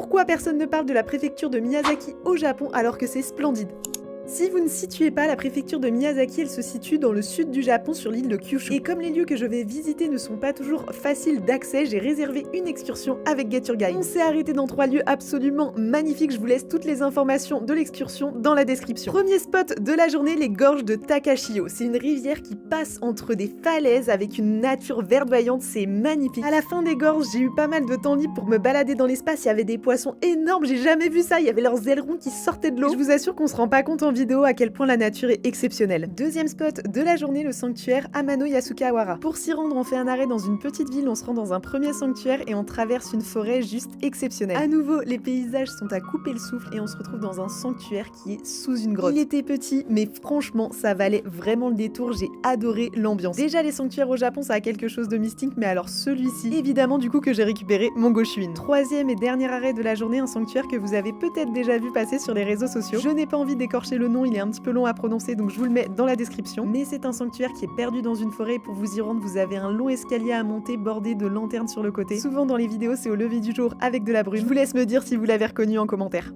Pourquoi personne ne parle de la préfecture de Miyazaki au Japon alors que c'est splendide? Si vous ne situez pas, la préfecture de Miyazaki, elle se situe dans le sud du Japon sur l'île de Kyushu. Et comme les lieux que je vais visiter ne sont pas toujours faciles d'accès, j'ai réservé une excursion avec Get Your Guide. On s'est arrêté dans 3 lieux absolument magnifiques, je vous laisse toutes les informations de l'excursion dans la description. Premier spot de la journée, les gorges de Takashio. C'est une rivière qui passe entre des falaises avec une nature verdoyante, c'est magnifique. À la fin des gorges, j'ai eu pas mal de temps libre pour me balader dans l'espace, il y avait des poissons énormes, j'ai jamais vu ça, il y avait leurs ailerons qui sortaient de l'eau. Je vous assure qu'on se rend pas compte en vidéo à quel point la nature est exceptionnelle. Deuxième spot de la journée, le sanctuaire Amano Yasukawara. Pour s'y rendre, on fait un arrêt dans une petite ville, on se rend dans un premier sanctuaire et on traverse une forêt juste exceptionnelle. À nouveau, les paysages sont à couper le souffle et on se retrouve dans un sanctuaire qui est sous une grotte. Il était petit, mais franchement, ça valait vraiment le détour, j'ai adoré l'ambiance. Déjà, les sanctuaires au Japon, ça a quelque chose de mystique, mais alors celui-ci, évidemment du coup que j'ai récupéré mon Goshuin. Troisième et dernier arrêt de la journée, un sanctuaire que vous avez peut-être déjà vu passer sur les réseaux sociaux. Je n'ai pas envie d'écorcher le nom, il est un petit peu long à prononcer, donc je vous le mets dans la description. Mais c'est un sanctuaire qui est perdu dans une forêt et pour vous y rendre, vous avez un long escalier à monter bordé de lanternes sur le côté. Souvent dans les vidéos, c'est au lever du jour avec de la brume. Je vous laisse me dire si vous l'avez reconnu en commentaire.